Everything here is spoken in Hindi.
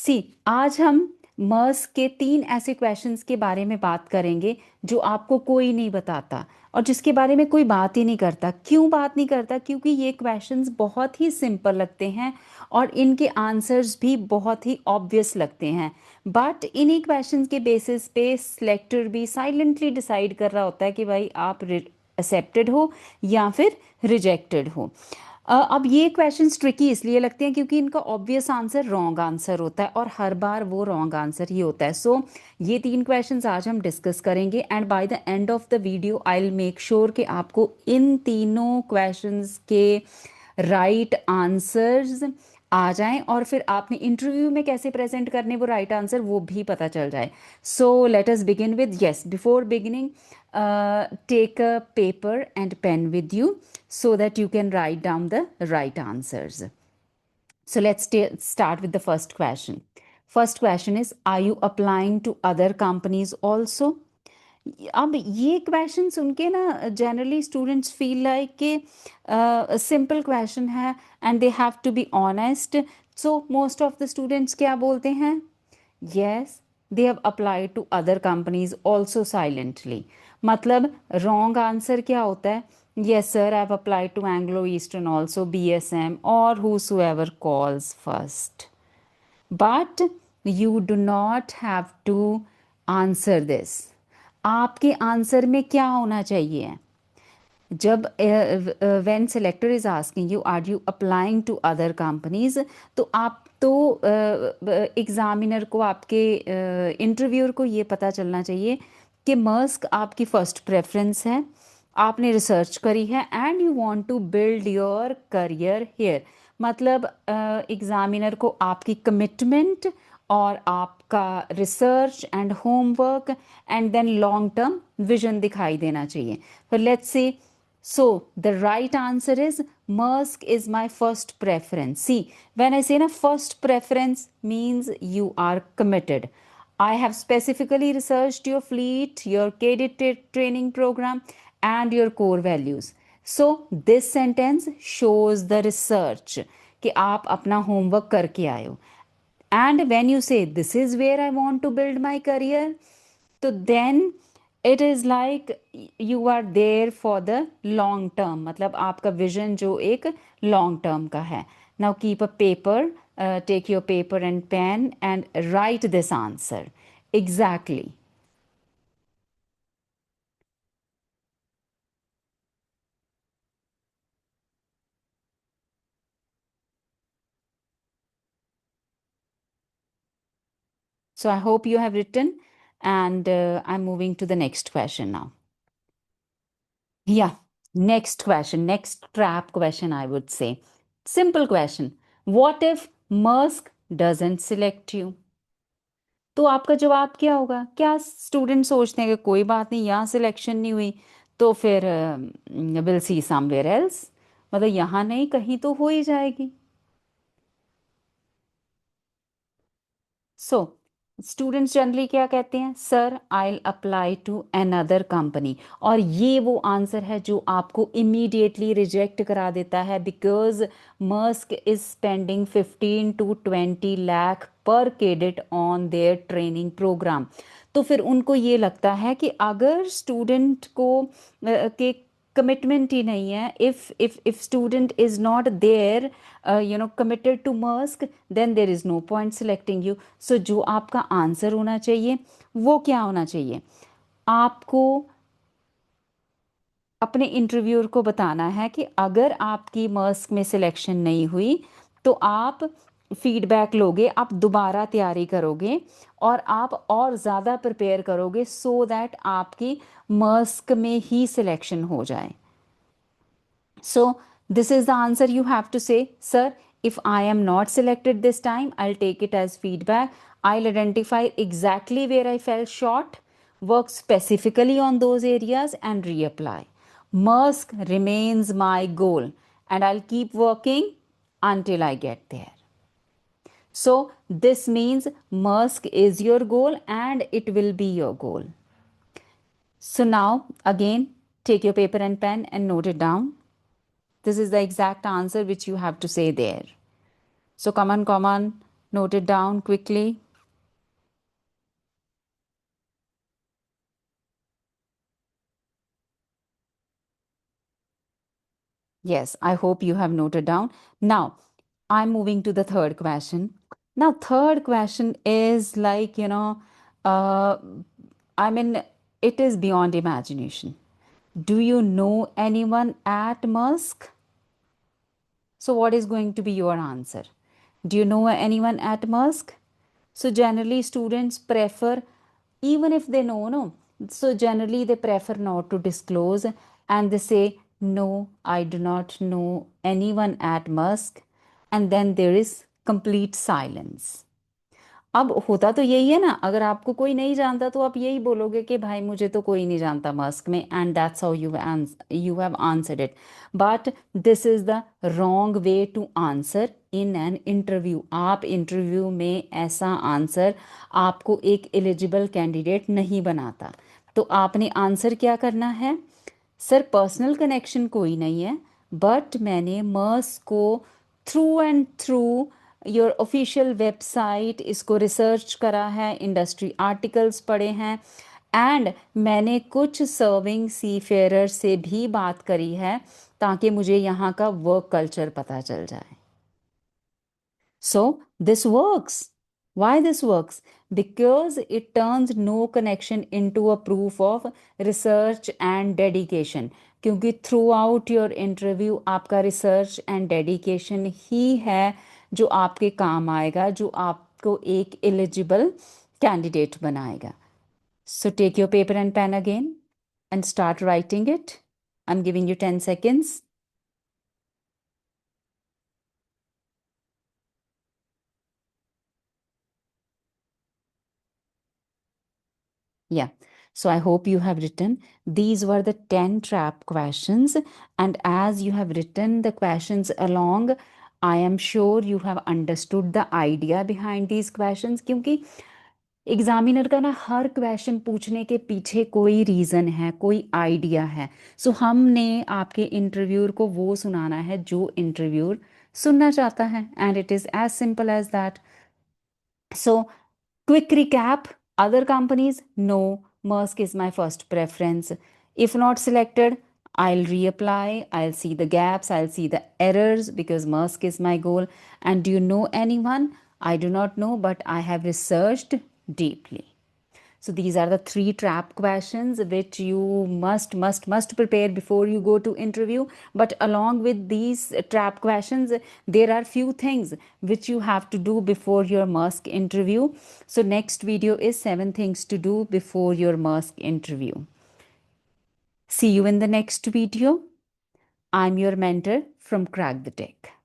सी आज हम मर्स के 3 ऐसे क्वेश्चंस के बारे में बात करेंगे जो आपको कोई नहीं बताता और जिसके बारे में कोई बात ही नहीं करता। क्यों बात नहीं करता? क्योंकि ये क्वेश्चंस बहुत ही सिंपल लगते हैं और इनके आंसर्स भी बहुत ही ऑब्वियस लगते हैं। बट इन्हीं क्वेश्चंस के बेसिस पे सिलेक्टर भी साइलेंटली डिसाइड कर रहा होता है कि भाई आप एक्सेप्टेड हो या फिर रिजेक्टेड हो। अब ये क्वेश्चंस ट्रिकी इसलिए लगते हैं क्योंकि इनका ऑब्वियस आंसर रॉन्ग आंसर होता है और हर बार वो रॉन्ग आंसर ही होता है। सो ये 3 क्वेश्चंस आज हम डिस्कस करेंगे and by the end of the video I will make sure कि आपको इन तीनों क्वेश्चंस के राइट आंसर्स आ जाएं और फिर आपने इंटरव्यू में कैसे प्रेजेंट करने वो राइट आंसर वो भी पता चल जाए। So let us begin with yes before beginning take a paper and pen with you so that you can write down the right answers. So let's start with the first question. First question is, are you applying to other companies also? अब ये क्वेश्चन सुन के ना जनरली स्टूडेंट्स फील लाइक के सिंपल क्वेश्चन है and they have to be honest. So most of the students क्या बोलते हैं? Yes, they have applied to other companies also silently. मतलब रॉन्ग आंसर क्या होता है? Yes sir, I have applied to Anglo Eastern also, BSM और whosoever calls first. But you do not have to answer this. आपके आंसर में क्या होना चाहिए? जब when selector is asking you are you applying to other companies, तो आप तो एग्जामिनर को, आपके इंटरव्यूअर को ये पता चलना चाहिए कि मर्स्क आपकी फर्स्ट प्रेफरेंस है, आपने रिसर्च करी है and you want to build your career here. मतलब एग्जामिनर को आपकी कमिटमेंट और आपका research and homework and then long term vision दिखाई देना चाहिए। तो let's say so the right answer is Maersk is my first preference. See, when I say na first preference means you are committed. I have specifically researched your fleet, your cadet training program, and your core values. So this sentence shows the research कि आप अपना homework करके आए हो. And when you say this is where I want to build my career, तो then it is like you are there for the long term. मतलब आपका vision जो एक long term का है. Now keep a paper, take your paper and pen and write this answer. Exactly. So I hope you have written and I'm moving to the next question now. Yeah, next question, next trap question, I would say. Simple question. What if Maersk doesn't select you? तो आपका जवाब क्या होगा? क्या स्टूडेंट सोचते हैं कि कोई बात नहीं, यहाँ सिलेक्शन नहीं हुई तो फिर विल सी समवेयर एल्स, मतलब यहाँ नहीं कहीं तो हो ही जाएगी। सो स्टूडेंट्स जनरली क्या कहते हैं? Sir I apply to another company. और ये वो आंसर है जो आपको इमीडिएटली रिजेक्ट करा देता है, because Maersk is spending 15 to 20 lakh per cadet on their training programme. तो फिर उनको ये लगता है कि अगर स्टूडेंट को के कमिटमेंट ही नहीं है, if student is not there committed to Maersk, then there is no point selecting you. So जो आपका आंसर होना चाहिए वो क्या होना चाहिए? आपको अपने इंटरव्यूअर को बताना है कि अगर आपकी मर्स्क में सिलेक्शन नहीं हुई तो आप फीडबैक लोगे, आप दोबारा तैयारी करोगे और आप और ज़्यादा प्रिपेयर करोगे सो दैट आपकी मर्स्क में ही सिलेक्शन हो जाए। So this is the answer you have to say, sir, if I am not selected this time, I'll take it as feedback. I'll identify exactly where I fell short, work specifically on those areas and reapply. Maersk remains my goal and I'll keep working until I get there. So this means Maersk is your goal and it will be your goal. So now again, take your paper and pen and note it down. This is the exact answer which you have to say there. So come on, Note it down quickly. Yes, I hope you have noted down. Now, I'm moving to the third question. Now, third question is like, uh, I mean, it is beyond imagination. Do you know anyone at Musk? So, what is going to be your answer? Do you know anyone at Musk? So, generally, students prefer, even if they know, no. So, generally, they prefer not to disclose and they say, no, I do not know anyone at Musk. And then there is complete silence. अब होता तो यही है ना, अगर आपको कोई नहीं जानता तो आप यही बोलोगे कि भाई मुझे तो कोई नहीं जानता मस्क में, and that's how you have answered it. But this is the wrong way to answer in an interview. आप इंटरव्यू में ऐसा आंसर आपको एक एलिजिबल कैंडिडेट नहीं बनाता. तो आपने आंसर क्या करना है? सर पर्सनल कनेक्शन कोई नहीं है, बट मैंने मर्स को through and through your official website इसको रिसर्च करा है, इंडस्ट्री आर्टिकल्स पढ़े हैं, एंड मैंने कुछ सर्विंग सी फेयर से भी बात करी है ताकि मुझे यहाँ का वर्क कल्चर पता चल जाए. So this works. Why this works? Because it turns no connection into a proof of research and dedication. क्योंकि थ्रू आउट योर इंटरव्यू आपका रिसर्च एंड डेडिकेशन ही है जो आपके काम आएगा, जो आपको एक एलिजिबल कैंडिडेट बनाएगा. So take your paper and pen again and start writing it. I'm giving you 10 seconds. Yeah. So I hope you have written. These were the 10 trap questions. And as you have written the questions along, I am sure you have understood the idea behind these questions. क्योंकि एग्जामिनर का ना हर क्वेश्चन पूछने के पीछे कोई रीज़न है, कोई आइडिया है. सो हमने आपके इंटरव्यूअर को वो सुनाना है जो इंटरव्यूअर सुनना चाहता है. And it is as simple as that. So, quick recap, other companies, no, Maersk is my first preference. If not selected, I'll reapply, I'll see the gaps, I'll see the errors because Maersk is my goal. And do you know anyone? I do not know, but I have researched deeply. So these are the three trap questions which you must prepare before you go to interview. But along with these trap questions, there are few things which you have to do before your Musk interview. So next video is 7 things to do before your Musk interview. See you in the next video. I'm your mentor from Crack the Tech.